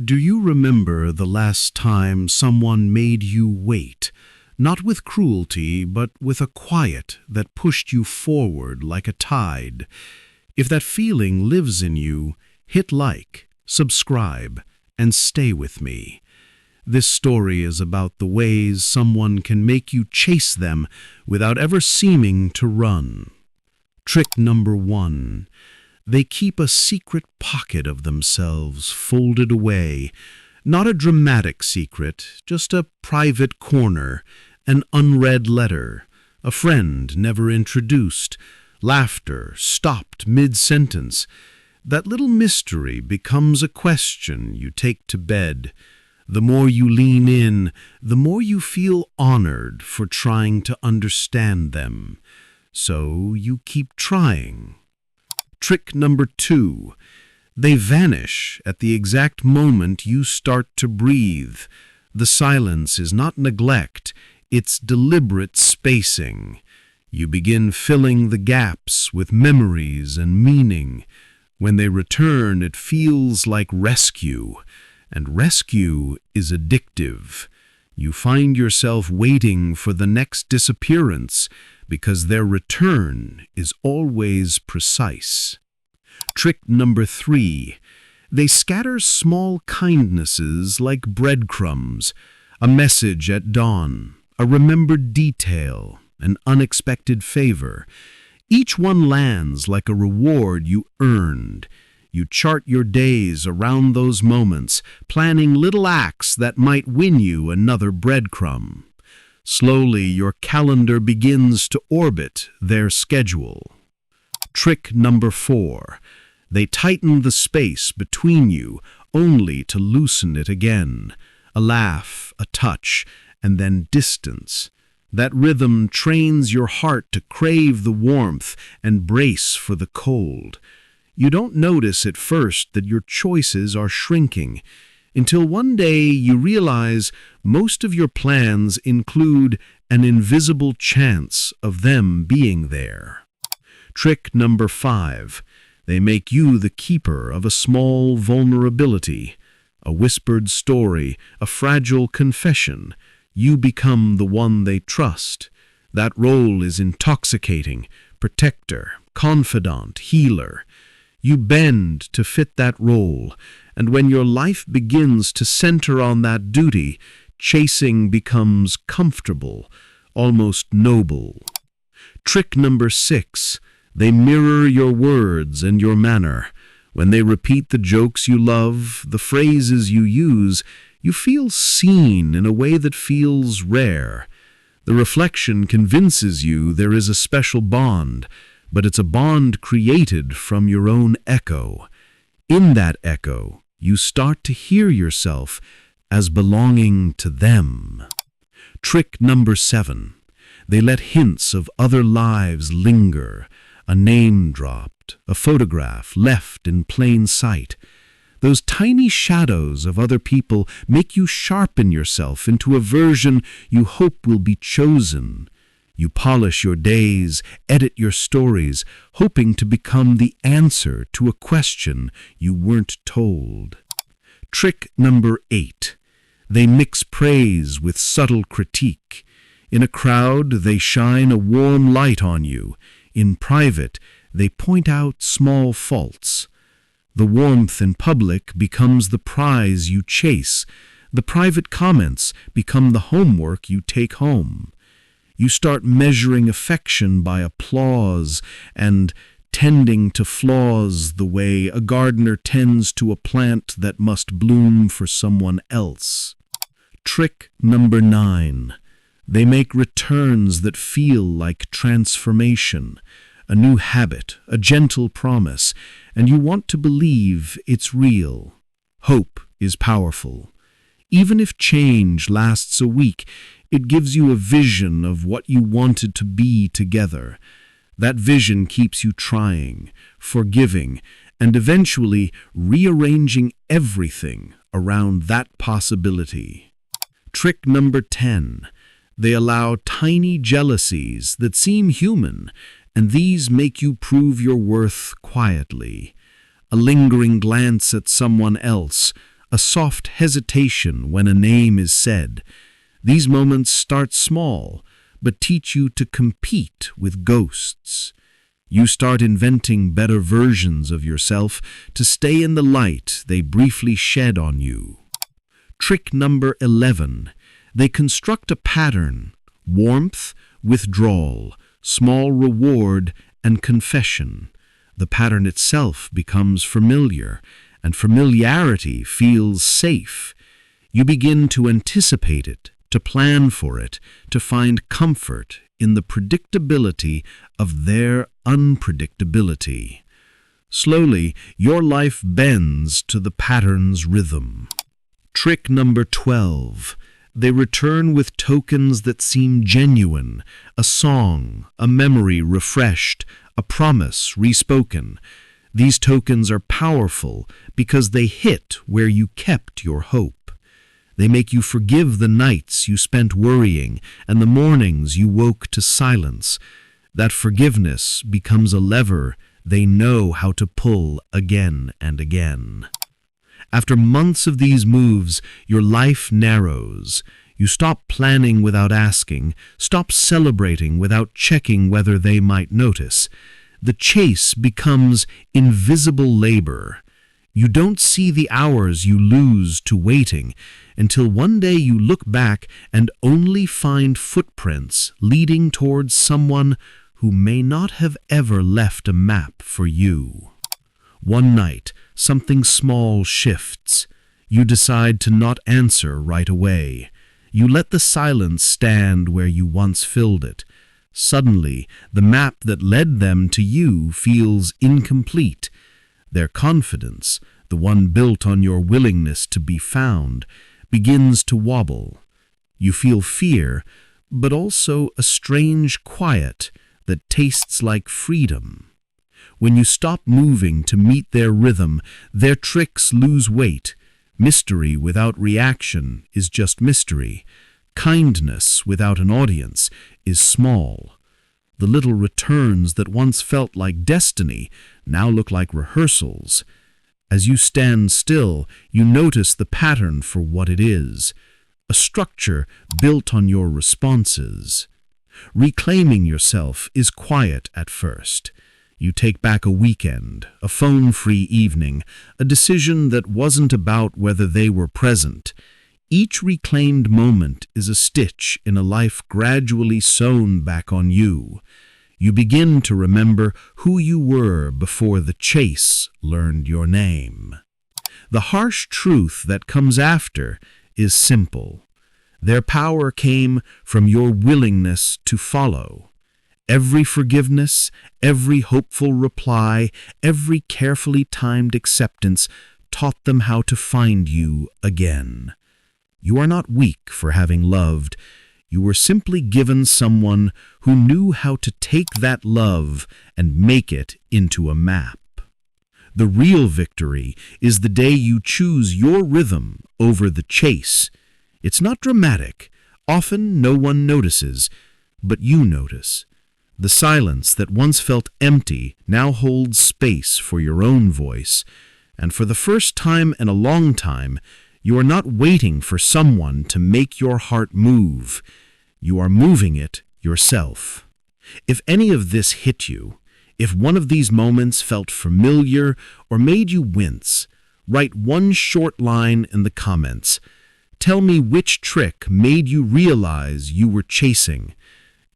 Do you remember the last time someone made you wait, not with cruelty, but with a quiet that pushed you forward like a tide? If that feeling lives in you, hit like, subscribe, and stay with me. This story is about the ways someone can make you chase them without ever seeming to run. Trick number 1. They keep a secret pocket of themselves folded away. Not a dramatic secret, just a private corner, an unread letter, a friend never introduced, laughter stopped mid-sentence. That little mystery becomes a question you take to bed. The more you lean in, the more you feel honored for trying to understand them. So you keep trying. Trick number 2. They vanish at the exact moment you start to breathe. The silence is not neglect, it's deliberate spacing. You begin filling the gaps with memories and meaning. When they return, it feels like rescue, and rescue is addictive. You find yourself waiting for the next disappearance because their return is always precise. Trick number 3. They scatter small kindnesses like breadcrumbs, a message at dawn, a remembered detail, an unexpected favor. Each one lands like a reward you earned. You chart your days around those moments, planning little acts that might win you another breadcrumb. Slowly, your calendar begins to orbit their schedule. Trick number 4. They tighten the space between you only to loosen it again. A laugh, a touch, and then distance. That rhythm trains your heart to crave the warmth and brace for the cold. You don't notice at first that your choices are shrinking, until one day you realize most of your plans include an invisible chance of them being there. Trick number 5. They make you the keeper of a small vulnerability, a whispered story, a fragile confession. You become the one they trust. That role is intoxicating: protector, confidant, healer. You bend to fit that role, and when your life begins to center on that duty, chasing becomes comfortable, almost noble. Trick number 6. They mirror your words and your manner. When they repeat the jokes you love, the phrases you use, you feel seen in a way that feels rare. The reflection convinces you there is a special bond, but it's a bond created from your own echo. In that echo, you start to hear yourself as belonging to them. Trick number 7. They let hints of other lives linger. A name dropped, a photograph left in plain sight. Those tiny shadows of other people make you sharpen yourself into a version you hope will be chosen. You polish your days, edit your stories, hoping to become the answer to a question you weren't told. Trick number 8. They mix praise with subtle critique. In a crowd, they shine a warm light on you. In private, they point out small faults. The warmth in public becomes the prize you chase. The private comments become the homework you take home. You start measuring affection by applause and tending to flaws the way a gardener tends to a plant that must bloom for someone else. Trick number 9. They make returns that feel like transformation, a new habit, a gentle promise, and you want to believe it's real. Hope is powerful. Even if change lasts a week, it gives you a vision of what you wanted to be together. That vision keeps you trying, forgiving, and eventually rearranging everything around that possibility. Trick number 10. They allow tiny jealousies that seem human, and these make you prove your worth quietly. A lingering glance at someone else, a soft hesitation when a name is said. These moments start small, but teach you to compete with ghosts. You start inventing better versions of yourself to stay in the light they briefly shed on you. Trick number 11. They construct a pattern: warmth, withdrawal, small reward, and confession. The pattern itself becomes familiar, and familiarity feels safe. You begin to anticipate it, to plan for it, to find comfort in the predictability of their unpredictability. Slowly, your life bends to the pattern's rhythm. Trick number 12. They return with tokens that seem genuine: a song, a memory refreshed, a promise respoken. These tokens are powerful because they hit where you kept your hope. They make you forgive the nights you spent worrying and the mornings you woke to silence. That forgiveness becomes a lever they know how to pull again and again. After months of these moves, your life narrows. You stop planning without asking, stop celebrating without checking whether they might notice. The chase becomes invisible labor. You don't see the hours you lose to waiting until one day you look back and only find footprints leading towards someone who may not have ever left a map for you. One night, something small shifts. You decide to not answer right away. You let the silence stand where you once filled it. Suddenly, the map that led them to you feels incomplete. Their confidence, the one built on your willingness to be found, begins to wobble. You feel fear, but also a strange quiet that tastes like freedom. When you stop moving to meet their rhythm, their tricks lose weight. Mystery without reaction is just mystery. Kindness without an audience is small. The little returns that once felt like destiny now look like rehearsals. As you stand still, you notice the pattern for what it is: a structure built on your responses. Reclaiming yourself is quiet at first. You take back a weekend, a phone-free evening, a decision that wasn't about whether they were present. Each reclaimed moment is a stitch in a life gradually sewn back on you. You begin to remember who you were before the chase learned your name. The harsh truth that comes after is simple. Their power came from your willingness to follow. Every forgiveness, every hopeful reply, every carefully timed acceptance taught them how to find you again. You are not weak for having loved. You were simply given someone who knew how to take that love and make it into a map. The real victory is the day you choose your rhythm over the chase. It's not dramatic. Often no one notices, but you notice. The silence that once felt empty now holds space for your own voice, and for the first time in a long time, you are not waiting for someone to make your heart move. You are moving it yourself. If any of this hit you, if one of these moments felt familiar or made you wince, write one short line in the comments. Tell me which trick made you realize you were chasing.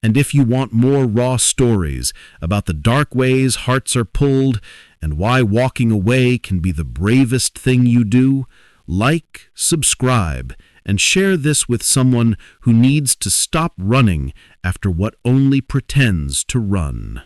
And if you want more raw stories about the dark ways hearts are pulled and why walking away can be the bravest thing you do, like, subscribe, and share this with someone who needs to stop running after what only pretends to run.